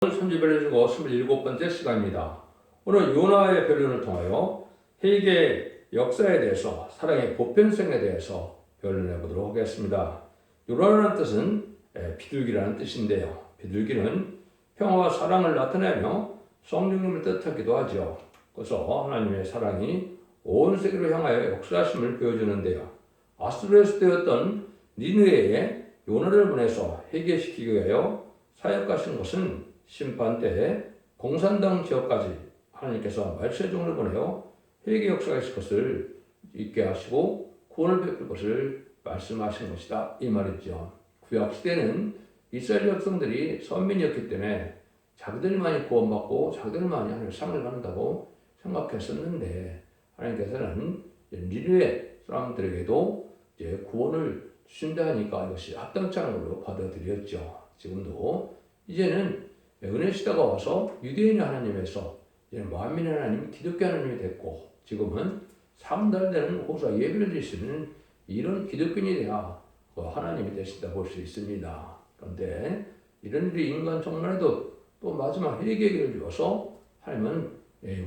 선지별해주고 27번째 시간입니다. 오늘 요나의 변론을 통하여 회개의 역사에 대해서, 사랑의 보편성에 대해서 변론해 보도록 하겠습니다. 요나라는 뜻은 비둘기라는 뜻인데요. 비둘기는 평화와 사랑을 나타내며 성령님을 뜻하기도 하죠. 그래서 하나님의 사랑이 온 세계로 향하여 역사하심을 보여주는데요. 아수르에서 되었던 니느웨에 요나를 보내서 회개시키기 위하여 사역하신 것은 심판 때 공산당 지역까지 하나님께서 말세종을 보내어 회개 역사가 있을 것을 있게 하시고 구원을 베풀 것을 말씀하신 것이다, 이 말이죠. 구약 시대는 이스라엘 백성들이 선민이었기 때문에 자기들만이 구원받고 자기들만이 하나님의 상을 받는다고 생각했었는데, 하나님께서는 니느웨 사람들에게도 이제 구원을 주신다 하니까 이것이 합당치 않은 걸로 받아들였죠. 지금도 이제는 은혜 시대가 와서 유대인의 하나님에서 이제는 만민의 하나님, 기독교 하나님이 됐고, 지금은 상달되는 호사 예배를 드리시는 이런 기독교인이 돼야 하나님이 되신다 볼 수 있습니다. 그런데 이런 일이 인간 정말에도 또 마지막 회개를 주어서 하나님은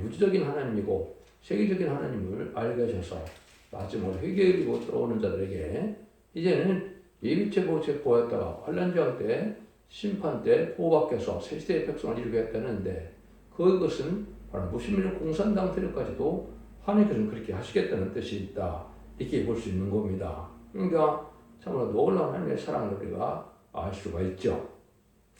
우주적인 하나님이고 세계적인 하나님을 알게 하셔서 마지막으로 회개를 주고 들어오는 자들에게 이제는 예비체 보호했다가 환란지역 때 심판 때 보호받겨서 새 시대의 백성을 이루게 했다는데, 그것은 바로 무신민족 공산당 세력까지도 하나님께서는 그렇게 하시겠다는 뜻이 있다, 이렇게 볼 수 있는 겁니다. 그러니까 참으로 놀라운 하나님의 사랑을 우리가 알 수가 있죠.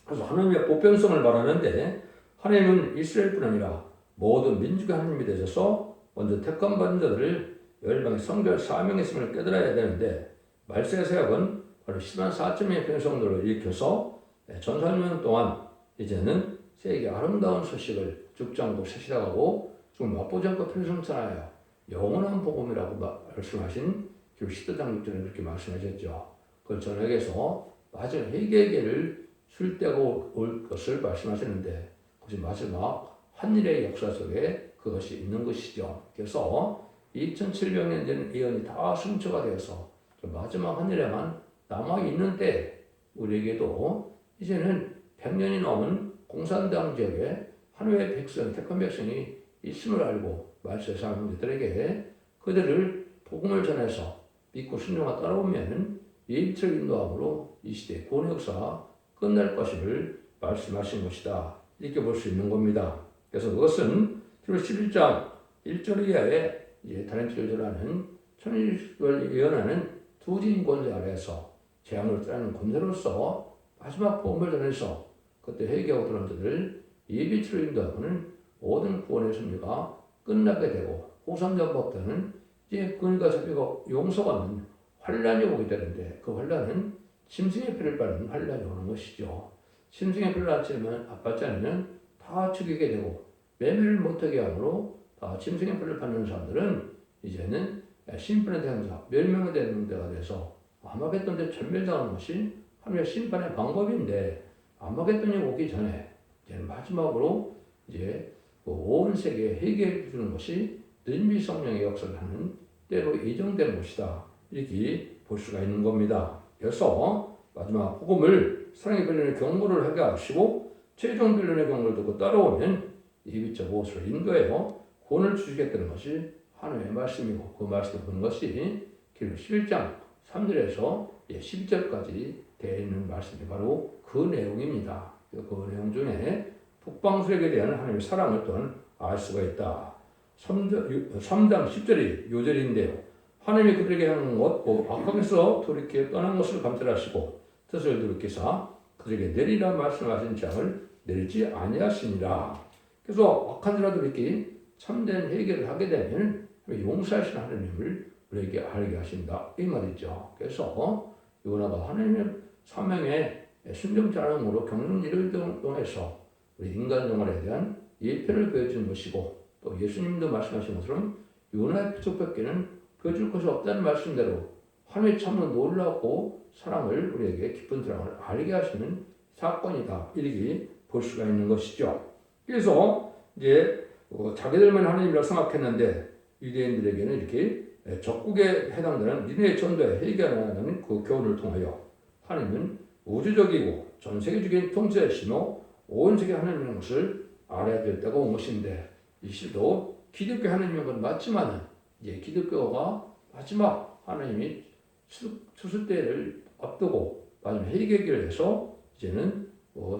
그래서 하나님의 보편성을 말하는데, 하나님은 이스라엘뿐 아니라 모든 민족의 하나님이 되셔서 먼저 택함 받은 자들을 열방의 성결 사명했음을 깨달아야 되는데, 말세의 사역은 바로 10만 4천명의 백성들을 일으켜서 전사년 동안 이제는 세계 아름다운 소식을 죽장도 세시다가고 지금 맛보지 않고 편성천하여 영원한 복음이라고 말씀하신 시대장 6절에 그렇게 말씀하셨죠. 그걸 전역에서 마지막 회개의 길을 술 때가 올 것을 말씀하셨는데, 그것이 마지막 한일의 역사 속에 그것이 있는 것이죠. 그래서 2700년 전 예언이 다 성취가 되어서 마지막 한일에만 남아있는 때 우리에게도 이제는 100년이 넘은 공산당 지역에 하나님의 백성, 택한 백성이 있음을 알고 말세 사람들에게 그들을 복음을 전해서 믿고 순종하고 따라오면 예비처럼 인도함으로 이 시대의 구원 역사가 끝날 것임을 말씀하신 것이다, 이렇게 볼 수 있는 겁니다. 그래서 그것은 11장 1절 이하에 다른 절절하는 천일을 예언하는 두 지인 권세 아래에서 재앙을 떠나는 권세로서 마지막 복음을 전해서 그때 회개하고 들어온 자들을 예비치로 인도하고는 모든 구원의 승리가 끝나게 되고, 호상전법자는 이제 그러니까 자기가 용서받는 환란이 오게 되는데, 그 환란은 짐승의 피를 빨는 환란이 오는 것이죠. 짐승의 피를 받지 않으면 다 죽이게 되고 매매를 못하게 하므로 다 짐승의 피를 받는 사람들은 이제는 심판의 대상자, 멸명의 대상자가 돼서 아마겟돈에 전멸당하는 것이 하나님의 심판의 방법인데, 아마겟돈이 오기 전에 이제 마지막으로 이제 온 세계에 회개해 주는 것이 능비 성령의 역사를 하는 때로 예정된 것이다, 이렇게 볼 수가 있는 겁니다. 그래서 마지막 복음을 사랑의 변론의 경고를 하게 하시고 최종 변론의 경고를 듣고 따라오면 예비적 옷으로 인도해요 구원을 주시겠다는 것이 하나님의 말씀이고, 그 말씀을 보는 것이 기록 11장 3절에서 12절까지 되어 있는 말씀이 바로 그 내용입니다. 그 내용 중에 북방수에게 대한 하나님의 사랑을 또한 알 수가 있다. 3장 10절이 요절인데요. 하나님이 그들에게 하는 것, 악함에서 돌이켜 떠난 것을 감찰하시고 뜻을 돌이키사 그들에게 내리라 말씀하신 장을 내리지 아니하시니라. 그래서 악한 자라도 이렇게 참된 회개를 하게 되면 용서하시는 하나님을 우리에게 알게 하신다, 이 말이죠. 그래서 요나가 하나님의 사명에 순종치 않음으로 겪는 일을 통해서 우리 인간 생활에 대한 예표를 보여주는 것이고, 또 예수님도 말씀하신 것처럼 요나의 피속밖에는 보여줄 것이 없다는 말씀대로 하나님의 참으로 놀랍고 사랑을 우리에게 깊은 사랑을 알게 하시는 사건이다, 이렇게 볼 수가 있는 것이죠. 그래서 이제 자기들만 하나님이라고 생각했는데 유대인들에게는 이렇게 적국에 해당되는 니느웨 전도에 회개하는 그 교훈을 통하여 하나님은 우주적이고 전 세계적인 통치자이시며 온 세계 하나님인 것을 알아야 될 때가 온 것인데 이 시도 기독교 하나님인 건 맞지만은 이제 기독교가 마지막 하나님이 수술 때를 앞두고 마지막 회개기를 해서 이제는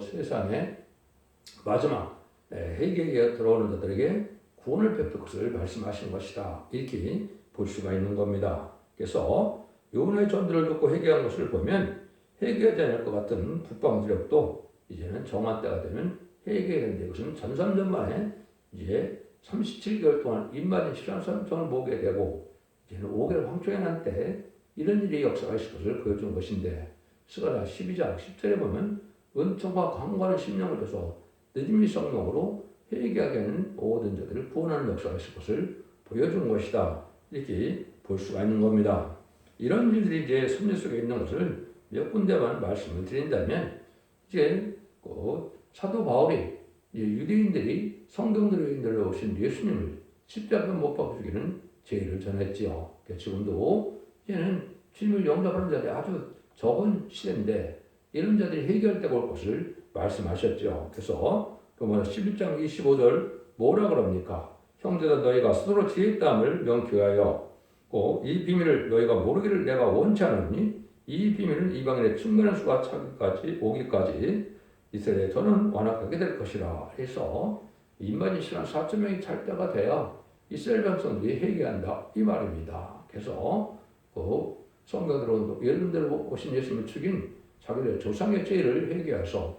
세상에 마지막 회개기가 들어오는 자들에게 구원을 베풀 것을 말씀하신 것이다. 이렇게 볼 수가 있는 겁니다. 그래서 요한의 전도를 듣고 회개한 것을 보면 회개하지 않을 것 같은 북방지력도 이제는 정한 때가 되면 회개했는데 이것은 전삼년 만에 이제 37개월 동안 인마진 신앙성을 보게 되고 이제는 5개월 황초에 난 때 이런 일이 역사가 있을 것을 보여준 것인데 스가랴 12장 10절에 보면 은총과 강구하는 심령을 줘서 늦음이 성령으로 회개하게 하는 모든 자들을 구원하는 역사가 있을 것을 보여준 것이다. 이렇게 볼 수가 있는 겁니다. 이런 일들이 이제 섭리 속에 있는 것을 몇 군데만 말씀을 드린다면 이제 사도 바울이 유대인들이 성경들로 오신 예수님을 십자가에 못 박아 죽이는 제의를 전했지요. 지금도 이제는 주님을 영접하는 자들이 아주 적은 시대인데 이런 자들이 해결되고 올 것을 말씀하셨죠. 그래서 로마서 11장 25절 뭐라 그럽니까? 형제들 너희가 스스로 지혜 있다함을 명쾌하여 이 비밀을 너희가 모르기를 내가 원치 않으니 이 비밀은 이방인의 충만한 수가 차기까지 오기까지 이스라엘에 저는 완악하게 될 것이라 해서 인간이 신앙 4천 명이 찰 때가 돼야 이스라엘 백성들이 회개한다 이 말입니다. 그래서 성경으로 예언대로 오신 예수님을 죽인 자기들 조상의 죄를 회개해서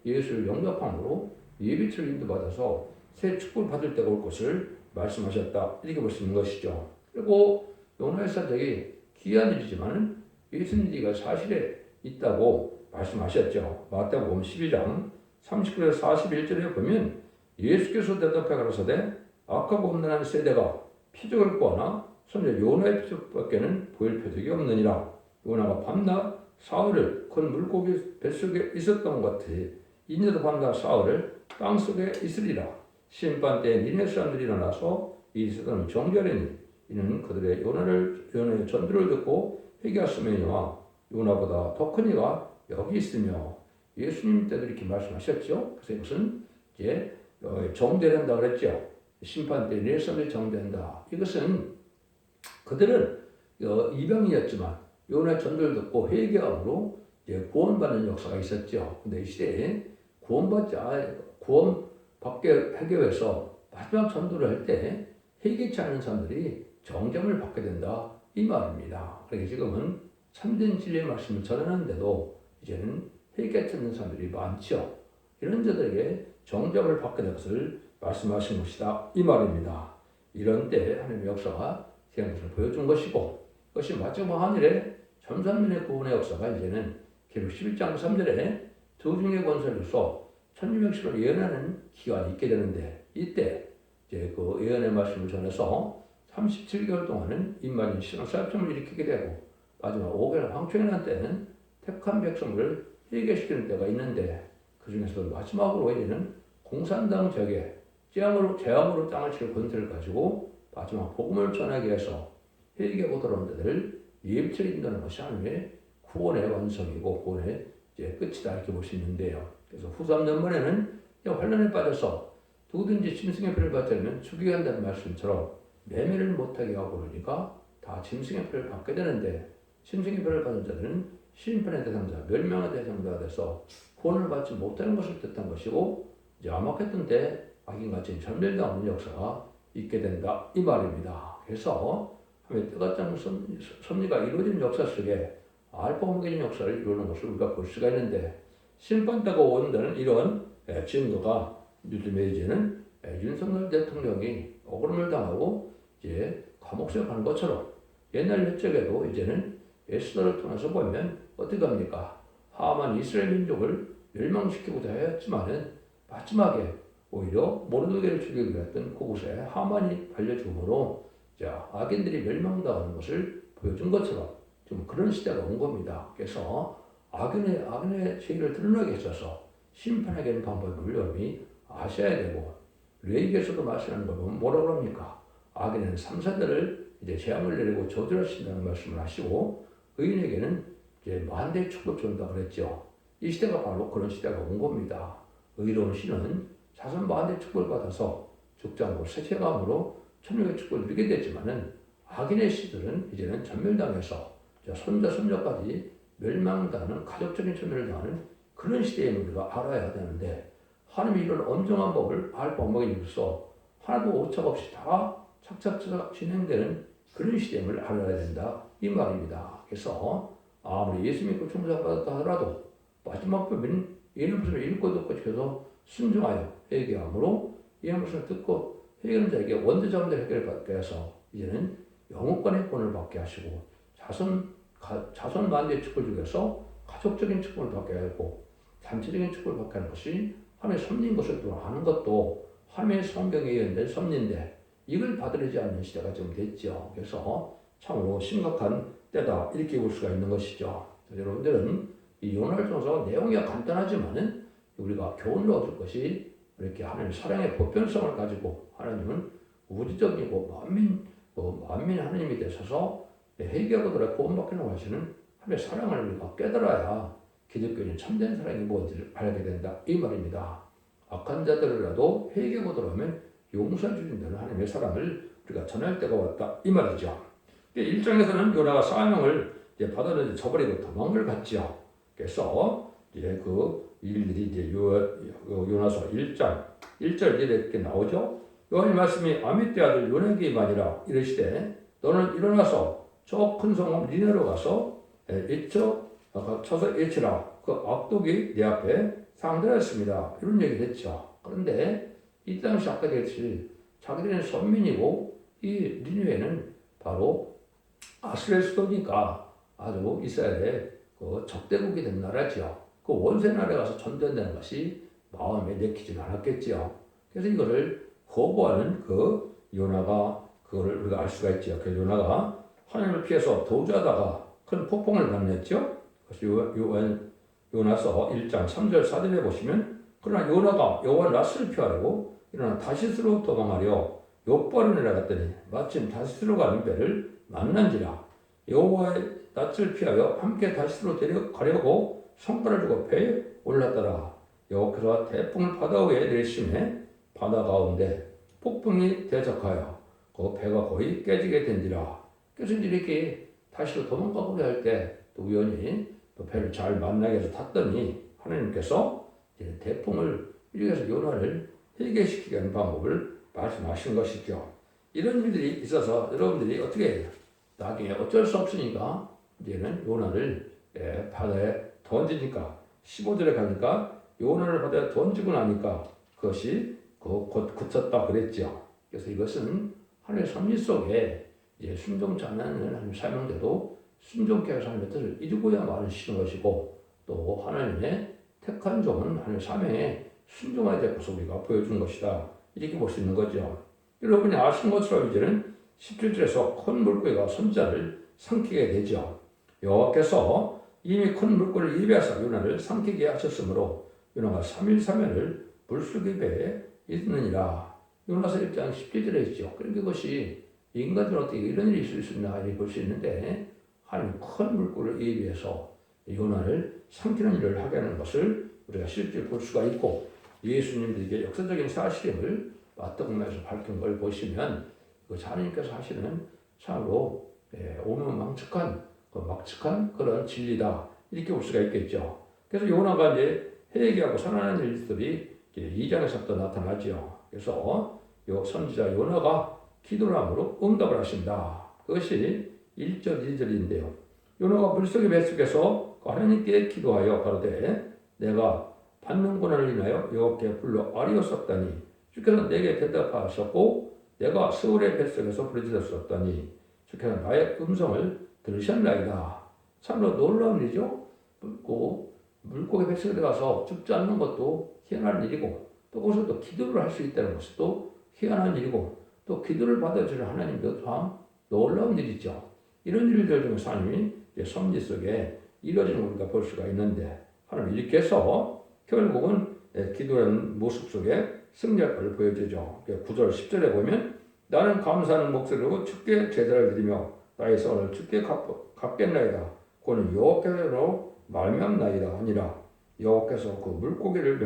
예수를 영접함으로 예비처를 인도받아서 새 축복을 받을 때가 올 것을 말씀하셨다 이렇게 볼 수 있는 것이죠. 그리고 요나의 사적이 귀한 일이지만 예수님이가 사실에 있다고 말씀하셨죠. 마태복음 12장 39에서 41절에 보면 예수께서 대답해 가라사대 악하고 험난한 세대가 표적을 구하나 선자 요나의 표적밖에는 보일 표적이 없느니라. 요나가 밤낮 사흘을 큰 물고기 뱃속에 있었던 것 같아 이제도 밤낮 사흘을 땅속에 있으리라. 심판 때에 니네 사람들이 일어나서 이 세상을 정죄하리니 이는 그들의 요나의 전도를 듣고 회개하였음이니와 요나보다 더 큰 이가 여기 있으며 예수님 때도 이렇게 말씀하셨죠. 그래서 이것은 이제 정죄된다 그랬죠. 심판 때 니네 사람들이 정죄한다. 이것은 그들은 이방인이었지만 요나의 전도를 듣고 회개함으로 구원받는 역사가 있었죠. 근데 이 시대에 구원받게 하기 위해서 마지막 전도를 할 때 회개치 않은 사람들이 정죄를 받게 된다 이 말입니다. 그러니까 지금은 참된 진리의 말씀을 전하는데도 이제는 회개치 않는 사람들이 많죠. 이런 자들에게 정죄를 받게 될 것을 말씀하신 것이다 이 말입니다. 이런 때 하나님의 역사가 되는 것을 보여준 것이고 그것이 마지막 하늘에 전산민의 구원의 역사가 이제는 기록 11장 3절에 두 중의 권세로서 1600시로 예언하는 기간이 있게 되는데 이때 이제 그 예언의 말씀을 전해서 37개월 동안은 인마진 신앙사역점을 일으키게 되고 마지막 5개월 황초에 난 때는 택한 백성을 회개시키는 때가 있는데 그 중에서 마지막으로 이제는 공산당 적에 재앙으로 땅을 칠 권세를 가지고 마지막 복음을 전하기 위해서 회개하고 돌아온 자들을 예비처리 인도하는 것이 하나님의 구원의 완성이고 구원의 이제 끝이다 이렇게 볼 수 있는데요. 그래서 후 3년만에는 환란에 빠져서 누구든지 짐승의 표를 받지 않으면 죽여야 한다는 말씀처럼 매매를 못하게 하고 그러니까 다 짐승의 표를 받게 되는데 짐승의 표를 받은 자들은 심판의 대상자, 멸망의 대상자가 돼서 구원을 받지 못하는 것을 뜻한 것이고 이제 암흑했던 때 악인같이 전멸당하는 역사가 있게 된다 이 말입니다. 그래서 때같지 않은 섭리가 이루어진 역사 속에 알파 오메가적인 역사를 이루는 것을 우리가 볼 수가 있는데 심판 때가 온다는 이런 증거가 요즘에 이제는 윤석열 대통령이 억울함을 당하고 이제 감옥에 가는 것처럼 옛날 옛적에도 이제는 에스더를 통해서 보면 어떻게 합니까? 하만 이스라엘 민족을 멸망시키고자 했지만은 마지막에 오히려 모르드게를 죽이기로 했던 그곳에 하만이 달려 죽음으로 악인들이 멸망당하는 것을 보여준 것처럼 좀 그런 시대가 온 겁니다. 그래서 악인의 죄를 드러나게 했어서 심판하게 하는 방법을 여러분이 아셔야 되고 레위기에서도 말씀하는 걸 보면 뭐라고 합니까? 악인은 3세대를 이제 재앙을 내리고 저주하신다는 말씀을 하시고 의인에게는 이제 만대의 축복을 준다 그랬죠. 이 시대가 바로 그런 시대가 온 겁니다. 의로운 신은 자손 만대 축복을 받아서 죽지 않고 세세감으로 천국의 축복을 누리게 되지만은 악인의 씨들은 이제는 전멸당해서 손자 손녀까지 멸망당하는 가족적인 천멸을 당하는 그런 시대에 우리가 알아야 되는데 하나님이 이런 엄정한 법을 알 방법이 있어 하나도 오차가 없이 다 착착착 진행되는 그런 시스템을 알아야 된다 이 말입니다. 그래서 아무리 예수 믿고 충성받았다 하더라도 마지막 법인 이런 것을 읽고 듣고 지켜서 순종하여 회개함으로 이런 것을 듣고 회개하는 자에게 원죄자원들 해결을 받게 해서 이제는 영원권의 권을 받게 하시고 자손 만대의 축복을 주셔서 가족적인 축복을 받게 하고 단체적인 축복을 받게 하는 것이 하나님의 섭리인 것을 또 아는 것도 하나님의 성경에 예언된 섭리인데 이걸 받아들이지 않는 시대가 좀 됐죠. 그래서 참으로 심각한 때다 이렇게 볼 수가 있는 것이죠. 여러분들은 이 요나를 통해서 내용이 간단하지만은 우리가 교훈을 얻을 것이 이렇게 하나님의 사랑의 보편성을 가지고 하나님은 우주적이고 만민 하나님이 되셔서 회개하고도 구원받기는 하시는 하나님의 사랑을 우리가 깨달아야 기독교는 참된 사랑이 뭔지를 알게 된다 이 말입니다. 악한 자들이라도 회개하고 하면 용서해 주신다는 하나님의 사랑을 우리가 전할 때가 왔다 이 말이죠. 1장에서는 요나가 사명을 받아들여 저버리고 도망을 갔죠. 그래서 이제 그 일들이 이제 요나서 1장 1절 이렇게 나오죠. 요한의 말씀이 아미떼 아들 요나에게 임하니라 이르시되 너는 일어나서 저 큰 성읍 니네로 가서 쳐서 외치라 그 악독이 내 앞에 상대했습니다. 이런 얘기를 했죠. 그런데 이 당시 아까 그랬듯이 자기들은 선민이고 이 니느웨는 바로 아스레 수도니까 아주 이스라엘의 그 적대국이 된 나라죠. 그 원세 나라에 가서 전전되는 것이 마음에 내키지 않았겠지요. 그래서 이거를 거부하는 그 요나가 그거를 우리가 알 수가 있죠. 그 요나가 하나님을 피해서 도주하다가 큰 폭풍을 만났죠. 그래서 요나서 1장 3절 4절에 보시면 그러나 요나가 여호와 낯을 피하려고 일어나 다시스로 도망하려 욥바로 내려갔더니 마침 다시스로 가는 배를 만난지라 여호와의 낯을 피하여 함께 다시스로 데려가려고 성과를 주고 배에 올랐더라. 여호와께서 태풍을 바다 위에 내리심에 바다 가운데 폭풍이 대적하여 그 배가 거의 깨지게 된지라. 그래서 이렇게 다시로 도망가고자 할 때 또 우연히 또 배를 잘 만나게 해서 탔더니 하나님께서 이제 태풍을 이렇게 요나를 회개시키게 하는 방법을 말씀하신 것이죠. 이런 일들이 있어서 여러분들이 어떻게 해요? 나중에 어쩔 수 없으니까 이제는 요나를 바다에 던지니까 15절에 가니까 요나를 바다에 던지고 나니까 그것이 곧 그쳤다 그랬죠. 그래서 이것은 하나님의 섭리 속에 이제 순종치 않는 하나님의 사명자도 순종케 해서 하나님의 뜻을 이루고야 말하시는 것이고 또 하나님의 택한 종은 하나님의 사명에 순종해야 될 것을 우리가 보여주는 것이다. 이렇게 볼 수 있는 거죠. 여러분이 아시는 것처럼 이제는 17절에서 큰 물고기가 손자를 삼키게 되죠. 여호와께서 이미 큰 물고기를 예비하사 요나를 삼키게 하셨으므로 요나가 3일 3夜을 물속의 배에 있느니라. 요나서 1장 17절에 있죠. 그러니까 그것이 인간들은 어떻게 이런 일이 있을 수 있나 이렇게 볼 수 있는데 하나님 큰 물고기를 예비해서 요나를 삼키는 일을 하게 하는 것을 우리가 실제 볼 수가 있고 예수님들에게 역사적인 사실임을 맞덕면에서 밝힌 걸 보시면 그 하나님께서 하시는 참으로 오만망측한 그런 진리다 이렇게 볼 수가 있겠죠. 그래서 요나가 이제 회개하고 선하는 일들이 2장에서부터 나타나죠. 그래서 요 선지자 요나가 기도를 함으로 응답을 하신다. 그것이 1절 2절인데요. 요나가 물속의 뱃속에서 하나님께 기도하여 가로되 내가 받는 고난을 인하여 여호와께 불러 아뢰었었다니 주께서 내게 대답하셨고 내가 스올의 뱃속에서 부르짖었었다니 주께서 나의 음성을 들으셨나이다. 참으로 놀라운 일이죠. 물고기 뱃속에 들어가서 죽지 않는 것도 희한한 일이고 또 거기서 또 기도를 할 수 있다는 것도 희한한 일이고 또 기도를 받아주는 하나님도 참 놀라운 일이죠. 이런 일들 중에서 하나님이 섭리 속에 이루어지는 걸 우리가 볼 수가 있는데 하나님 이렇게 해서 결국은 기도하는 모습 속에 승리할 것을 보여주죠. 9절 10절에 보면 나는 감사하는 목소리로 주께 제사를 드리며 나의 선을 주께 갚겠나이다. 그는 여호와께로 말미암나이다 아니라 여호와께서 그 물고기를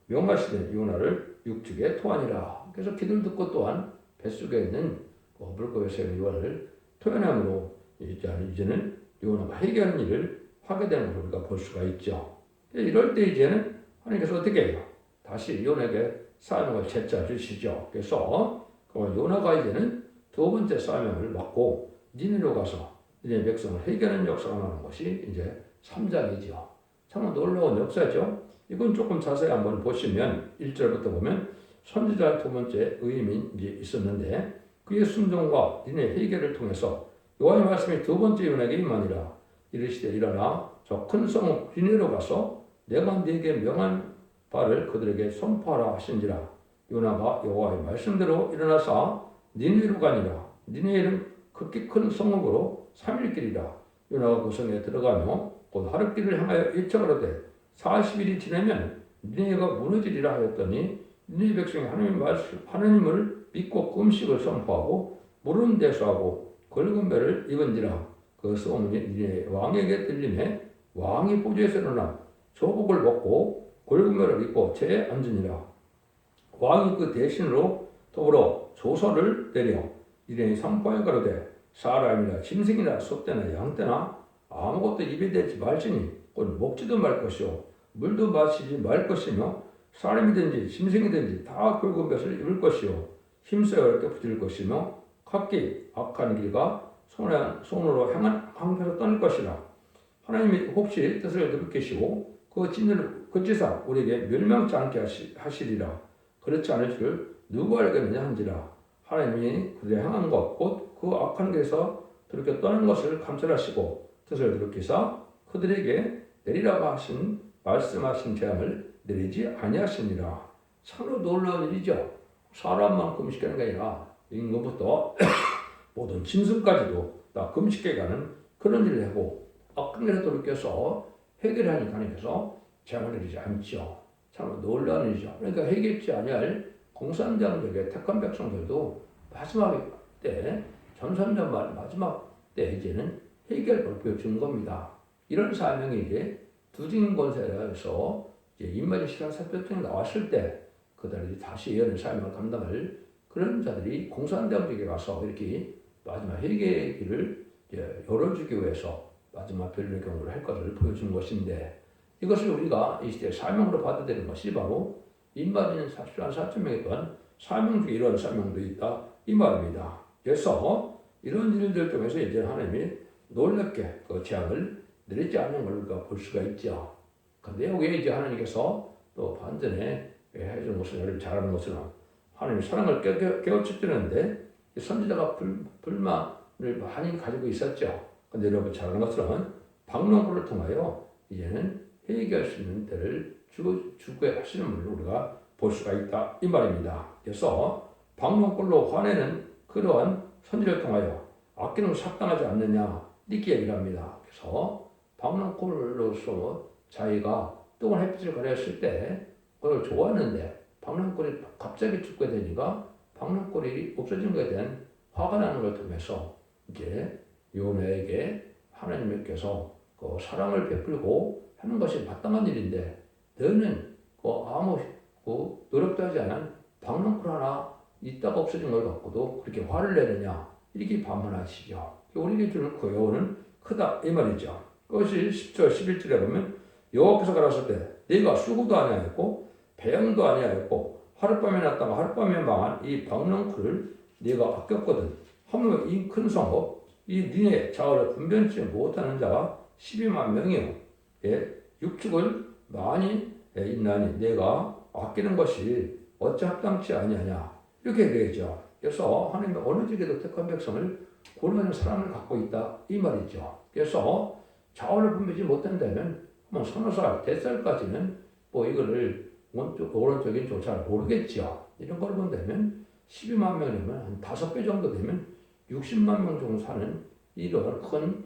명하시되 요나를 육축에 토하니라. 그래서 기도를 듣고 또한 뱃속에 있는 그 물고기에서 요나를 토해내므로 이제는 요나가 해결하는 일을 하게 되는 것을 우리가 볼 수가 있죠. 이럴 때 이제는 하나님께서 어떻게 해요? 다시 요나에게 사명을 제짜 주시죠. 그래서 요나가 이제는 두 번째 사명을 맡고 니느웨로 가서 이제 백성을 해결하는 역사가 나는 것이 이제 3장이죠. 참 놀라운 역사죠. 이건 조금 자세히 한번 보시면 1절부터 보면 선지자 두 번째 의임이 이제 있었는데 그의 순종과 니네 해결을 통해서 여호와의 말씀이 두 번째 요나에게 임하니라. 이르시되 일어나 저 큰 성 니느웨로 가서 내가 네게 명한 바를 그들에게 선포하라 하신지라. 요나가 여호와의 말씀대로 일어나서 니느웨로 가니라. 니느웨는 극히 큰 성읍으로 3일 길이라. 요나가 그 성에 들어가며 곧 하룻길을 향하여 예측하려되 40일이 지나면 니느웨가 무너지리라 하였더니 니느웨 백성이 하나님을 믿고 금식을 선포하고 물은 대수하고 굵은 배를 입은지라. 그 소문이 니느웨 왕에게 들림에 왕이 보좌에서 일어나 조복을 벗고 굵은 배를 입고 재에 앉으니라. 왕이 그 대신으로 더불어 조서를 내려 이르니 선포하여 가로되 사람이나 짐승이나 소떼나 양떼나 아무것도 입에 대지 말지니 곧 먹지도 말 것이요 물도 마시지 말 것이며 사람이든지 짐승이든지 다 굵은 뱃을 입을 것이요 힘써 어렵게 부질 것이며 각기 악한 길과 손으로 향한 항표로 떠날 것이라. 하나님이 혹시 뜻을 들으시고 그 지사 우리에게 멸망치 않게 하시리라. 그렇지 않을 줄 누가 알겠느냐 한지라. 하나님이 그들의 향한 것 곧 그 악한 길에서 그렇게 떠난 것을 감찰하시고 뜻을 들으시사 그들에게 내리라고 말씀하신 재앙을 내리지 아니하시니라. 참으로 놀라운 일이죠. 사람만 금식하는 게 아니라 인간부터 모든 짐승까지도 다 금식해 가는 그런 일을 하고 악한 길에 돌이켜서 해결하니까 하나님께서 재앙을 내리지 않죠. 참 놀라운 일이죠. 그러니까 해결치 아니할 공산당들에게 택한 백성들도 마지막 때 전선전 마지막 때 이제는 해결을 보여주는 겁니다. 이런 사명이 이제 두진 권세에서 이제 임마지 시간 사표통이 나왔을 때 그들이 다시 예언의 사명을 감당할 그런 자들이 공산당국에 가서 이렇게 마지막 회개의 길을 열어주기 위해서 마지막 변론의 경고를 할 것을 보여주는 것인데 이것을 우리가 이 시대에 사명으로 받아들이는 것이 바로 임마지는 4,400명이 또한 사명 중에 이런 사명도 있다 이 말입니다. 그래서 이런 일들 중에서 이제 하나님이 놀랍게 그 재앙을 내리지 않는 걸 우리가 볼 수가 있죠. 근데 여기에 이제 하나님께서 또 반전에 해주는 것은 여러분 잘 아는 것처럼 하나님이 사랑을 깨우쳐주는데 선지자가 불만을 많이 가지고 있었죠. 근데 여러분 잘 아는 것처럼 박농구를 통하여 이제는 회개할 수 있는 때를 주게 하시는 분을 우리가 볼 수가 있다 이 말입니다. 그래서 박농골로 화내는 그러한 선지를 통하여 아끼는 삭당하지 않느냐 이렇게 얘기를 합니다. 그래서 박농골로서 자기가 뜨거운 햇빛을 가렸을 때 그걸 좋아하는데 박농골이 갑자기 죽게 되니까 박농골이 없어진 것에 대한 화가 나는 걸 통해서 이제 요나에게 하나님께서 그 사랑을 베풀고 하는 것이 마땅한 일인데 너는 아무 노력도 하지 않은 박농골 하나 있다가 없어진 걸 갖고도 그렇게 화를 내느냐 이렇게 반문하시죠. 우리에게 주는 그 여호는 크다 이 말이죠. 그것이 10절 11절에 보면 여호와께서 가라사대 때 네가 수고도 아니하였고 배양도 아니하였고 하룻밤에 났다가 하룻밤에 망한 이 박농골을 네가 아꼈거든. 하물며 이 큰 성읍 이 니네 자어를 분변치 못하는 자가 12만 명이요. 육축을 많이 있나니 내가 아끼는 것이 어찌 합당치 아니하냐 이렇게 얘기하죠. 그래서 하나님이 어느 지게도 택한 백성을 고르는 사랑을 갖고 있다 이 말이죠. 그래서 자원을 분배지 못한다면 뭐 서너 살, 대살까지는 뭐 이거를 오른쪽인 쪽 잘 모르겠죠. 이런 걸 본다면 12만 명이면 한 5배 정도 되면 60만 명 정도 사는 이런 큰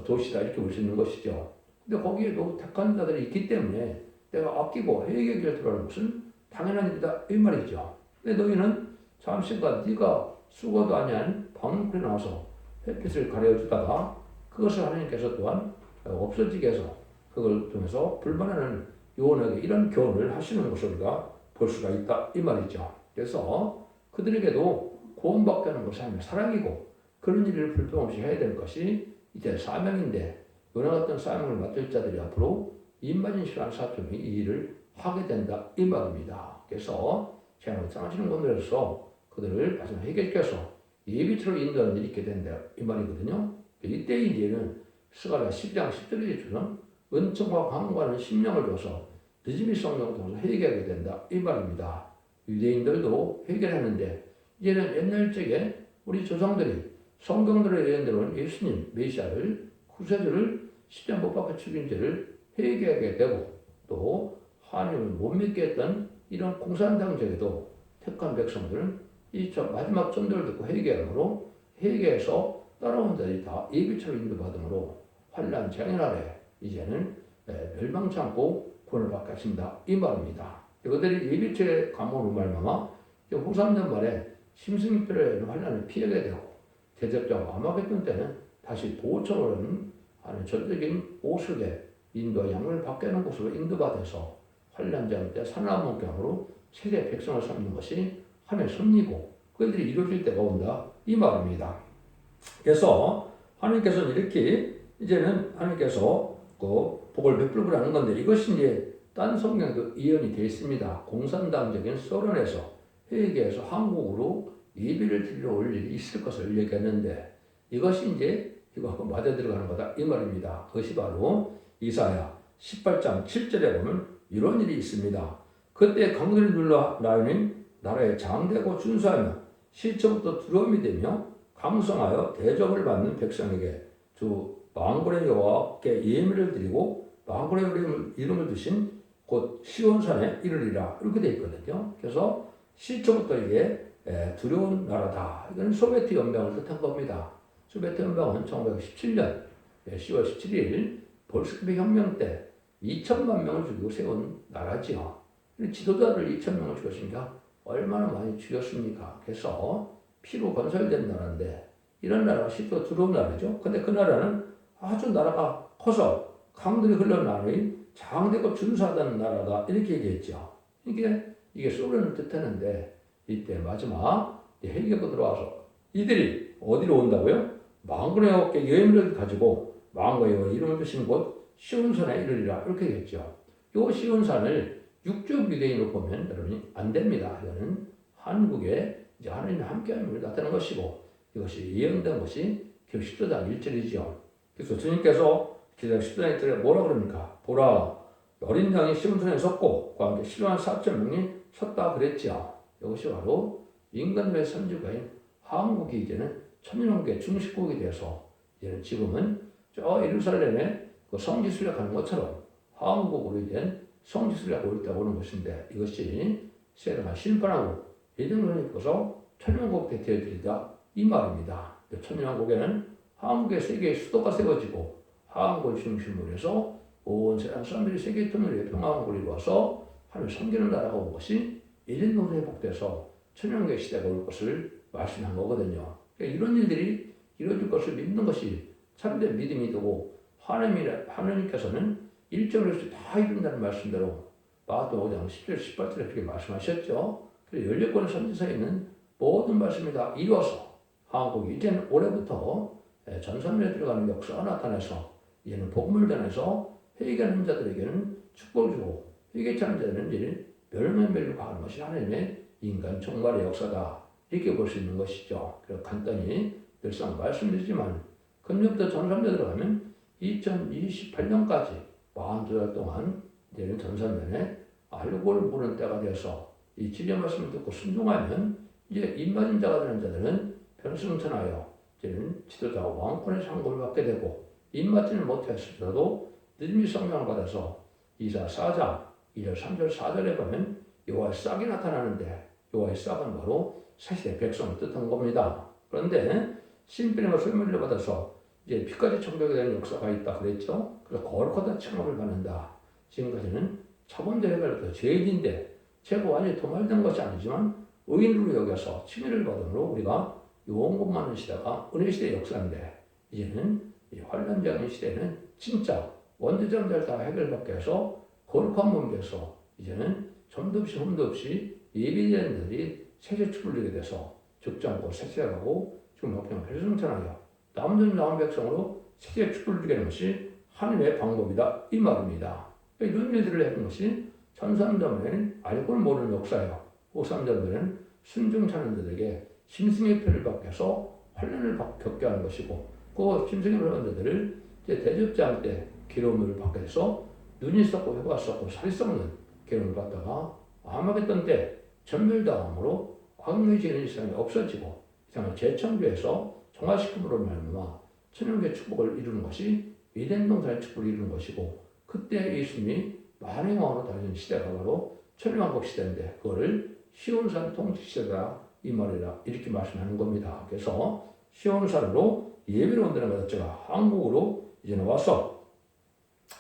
도시다 이렇게 볼 수 있는 것이죠. 근데 거기에도 택한 자들이 있기 때문에 내가 아끼고 회개의 길을 들어가는 것은 당연한 일이다 이 말이죠. 근데 너희는 잠시간 네가 수고도 아니한 방문에 나와서 햇빛을 가려주다가 그것을 하나님께서 또한 없어지게 해서 그걸 통해서 불만하는 요원에게 이런 교훈을 하시는 것을 우리가 볼 수가 있다 이 말이죠. 그래서 그들에게도 구원받게 하는 것이 아니라 사랑이고 그런 일을 불평 없이 해야 될 것이 이제 사명인데 요나 같은 사명을 맡을 자들이 앞으로 입맞은 신앙 사람이 이 일을 하게 된다 이 말입니다. 그래서 재앙을 당하시는 분들에서 그들을 마지막 해결께서 예비처럼 인도하는 일이 있게 된다 이 말이거든요. 이때 이제는 스가랴 10장 10절에 주는 은총과 강구하는 심령을 줘서 늦음이 성령을 통해서 회개하게 된다 이 말입니다. 유대인들도 회개했는데 이제는 옛날 적에 우리 조상들이 성경들의 예언대로는 예수님 메시아를 구세주를 십자가 못 박혀 죽인 죄를 회개하게 되고 또 하나님을 못 믿게 했던 이런 공산당적에도 택한 백성들은 이 마지막 전도를 듣고 회개함으로 회개해서 따라온 자들이 다 예비처럼 인도받음으로 환난 재앙 아래 이제는 멸망치 않고 구원을 받게 하신다 이 말입니다. 그들이 예비처의 감옥으로 말미암아 후삼년 말에 심승필의 환난을 피하게 되고 대적자와 아마겟돈 때는 다시 보호처로는 하는 전적인 오슬에 인도와 양을 받게 하는 곳으로 인도받아서 환난 재앙 때 산나무경으로 세계 백성을 삼는 것이 하나님의 섭리고 그들이 이루어질 때가 온다 이 말입니다. 그래서 하나님께서는 이렇게 이제는 하나님께서 그 복을 베풀고 하는 건데 이것이 이제 딴 성경에도 예언이 되어 있습니다. 공산당적인 소련에서 회개해서 한국으로 예배를 드리러 올 일이 있을 것을 얘기했는데 이것이 이제 이거 맞아 들어가는 거다 이 말입니다. 그것이 바로 이사야 18장 7절에 보면 이런 일이 있습니다. 그때 강들이 눌러 나윤이 나라에 장대고 준수하며 시초부터 두려움이 되며 강성하여 대접을 받는 백성에게 주 만군의 여호와께 예물을 드리고 만군의 이름을 두신 곧 시온산에 이르리라 이렇게 되어 있거든요. 그래서 시초부터 이게 두려운 나라다. 이건 소비에트 연맹을 뜻한 겁니다. 소비에트 연맹은 1917년 10월 17일 볼스키비 혁명 때 2천만 명을 죽이고 세운 나라지요. 지도자를 2,000명을 죽였으니까 얼마나 많이 죽였습니까? 그래서 피로 건설된 나라인데 이런 나라가 실제로 두려운 나라죠. 근데 그 나라는 아주 나라가 커서 강들이 흘러나오니 장대고 준수하다는 나라다 이렇게 얘기했죠. 이게 소련을 뜻하는데 이때 마지막 헬기가 들어와서 이들이 어디로 온다고요? 만군의 여호와께 예물을 가지고 만군의 여호와 이름을 두신 곳 시온산에 이르리라 이렇게 얘기했죠. 이 시온산을 육적 유대인으로 보면 여러분이 안 됩니다. 이거는 한국에 이제 하나님의 함께함을 나타낸 것이고 이것이 예언된 것이 기록 10장 1절이죠. 그래서 주님께서 기록 10장 1절에 뭐라 그럽니까? 보라 어린 양이 시온산에 섰고 그 함께 실로한 4,000명이 섰다 그랬죠. 이것이 바로 인간의 선지자인 한국이 이제는 천년왕국의 중심국이 되어서 이제는 지금은 저 예루살렘에 그 성지순례하는 것처럼 한국으로 이제 성지순례가 올 때가 오는 것인데 이것이 세상을 심판하고 예정론에 입고서 천년왕국 되어드리다 이 말입니다. 천년왕국에는 한국의 세계의 수도가 세워지고 한국을 중심으로 해서 온 세상 사람들이 세계 통일의 평화왕국을 이루어서 하나님을 섬기는 나라가 온 것이 예정론에 회복돼서 천년왕국의 시대가 올 것을 말씀한 거거든요. 그러니까 이런 일들이 이루어질 것을 믿는 것이 참된 믿음이 되고 하나님께서는 일정을 다 이룬다는 말씀대로 마가복음 5장 10절 18절에 그렇게 말씀하셨죠. 그래서 16권의 선지서에 있는 모든 말씀이 다 이루어서 한국이 이제는 올해부터 전선에 들어가는 역사가 나타나서 이제는 복음을 전해서 회개하는 자들에게는 축복을 주고 회개치 않은 자들은 이제 멸망멸로 가는 것이 하나님의 인간 종말의 역사다. 이렇게 볼 수 있는 것이죠. 그래서 간단히 늘상 말씀드리지만 금년부터 전선에 들어가면 2028년까지 42달 동안 이제는 전선면에 알고를 부는 때가 되어서 이 진리의 말씀을 듣고 순종하면 이제 입맞은 자가 되는 자들은 변승천하여 이제는 지도자와 왕권의 상급을 받게 되고 입맞지는 못했을지라도 늦음이 성령을 받아서 이사 4장 2절 3절 4절에 보면 여호와의 싹이 나타나는데 여호와의 싹은 바로 사실의 백성을 뜻한 겁니다. 그런데 신비의 설명을 받아서 이제 피까지 청백이 되는 역사가 있다 그랬죠. 그래서 거룩하다 칭함을 받는다. 지금까지는 차범죄를 죄인인데 죄가 완전히 도말된 것이 아니지만 의인으로 여겨서 칭의를 받음으로 우리가 용금 많은 시대가 은혜 시대의 역사인데 이제는 이 환란장의 시대는 진짜 원죄점들 다 해결받게 해서 거룩한 몸에서 이제는 점도 없이 흠도 없이 예비자들이 세세 축복을 이게 돼서 죽지 않고 세세하고 지금 그냥 배승천하여 남전 나온 백성으로 세세 축복을 주게 하는 것이 하나님의 방법이다 이 말입니다. 이런 일들을 해본 것이 전삼전에는 알고 모르는 역사예요. 오삼전에는 순종하는 자들에게 심승의 표를 받게 해서 환난을 겪게 하는 것이고 그 심승의 표를 받는 자들을 이제 대접자할 때 기름을 받게 돼서 눈이 썩고 혀가 썩고 살이 썩는 기름을 받다가 아마겟돈 때 전멸당함으로 광명이 지는 세상이 없어지고 세상을 재창조해서 정화시킴으로 말미암아 천연의 축복을 이루는 것이 이덴 동산의 축복을 이루는 것이고 그때 예수님이 만행왕으로 다니는 시대가 바로 천연왕국 시대인데 그거를 시온산 통치 시대다 이 말이라 이렇게 말씀하는 겁니다. 그래서 시온산으로 예배를 온다는 것 자체가 한국으로 이제는 와서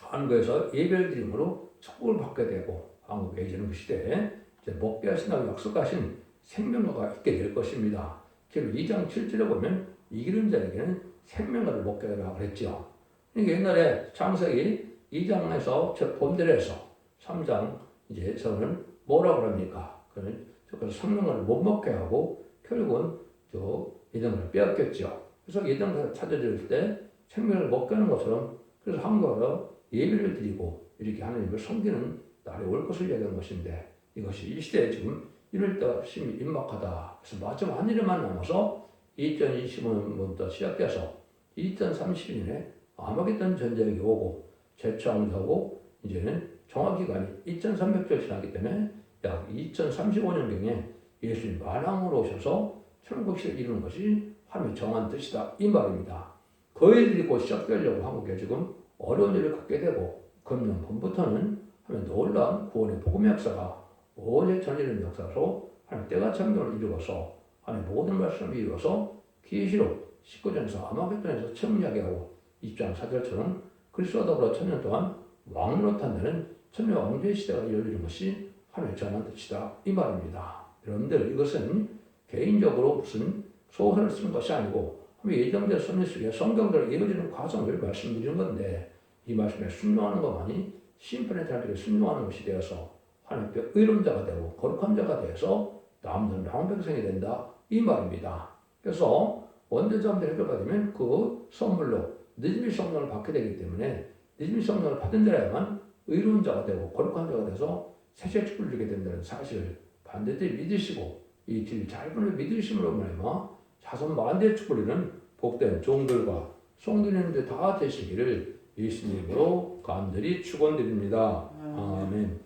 한국에서 예배를 드림으로 축복을 받게 되고 한국에 이제는 그 시대에 이제 먹게 하신다고 약속하신 생명과가 있게 될 것입니다. 지금 2장 7절에 보면 이기는 자에게는 생명과를 먹게 하라고 그랬죠. 그러니까 옛날에 창세기 2장에서 본절에서 3장 이제서는 뭐라고 합니까? 그래서 생명과를 못 먹게 하고 결국은 저 예정을 빼앗겼죠. 그래서 예정을 찾아줄 때 생명을 먹게 하는 것처럼 그래서 한국에서 예배를 드리고 이렇게 하나님을 섬기는 날이 올 것을 얘기하는 것인데 이것이 이 시대에 지금 이럴 때가 심히 임박하다. 그래서 마지막 한 일만 남아서 2025년부터 시작돼서 2030년에 아마겟돈 전쟁이 오고 재창조하고 이제는 정화기간이 2300절 지나기 때문에 약 2035년경에 예수님 만왕으로 오셔서 천국시를 이루는 것이 하나님의 정한 뜻이다 이 말입니다. 그 일들이 곧 시작되려고 한국에 지금 어려운 일을 갖게 되고 금년 봄부터는 하면 놀라운 구원의 복음의 역사가 오직 전이는 역사로 하나님 때가 천경을 이루어서 하나님 모든 말씀을 이루어서 계시록 19장에서 아마겟돈에서 청리하게 하고 20장 4절처럼 그리스도와 더불어 천년 동안 왕으로 탄다는 천년 왕조의 시대가 열리는 것이 하나님의 전한 뜻이다 이 말입니다. 여러분들 이것은 개인적으로 무슨 소설을 쓰는 것이 아니고 예정된 선례 속에 성경대로 이루어지는 과정을 말씀드리는 건데 이 말씀에 순종하는 것만이 심판의 자들에 순종하는 것이 되어서 하나님께 의론자가 되고 거룩한 자가 되어서 남는 왕백성이 된다 이 말입니다. 그래서 원죄자들 해결받으면 그 선물로 늦음이 성령을 받게 되기 때문에 늦음이 성령을 받은 자라야만 의로운 자가 되고 거룩한 자가 돼서 세세 축복을 주게 된다는 사실을 반드시 믿으시고 이 길 잘 분을 믿으심으로 말미암아 자손 만대의 축복을 이루는 복된 종들과 성도님들 다 되시기를 예수님으로 간절히 축원드립니다. 아멘.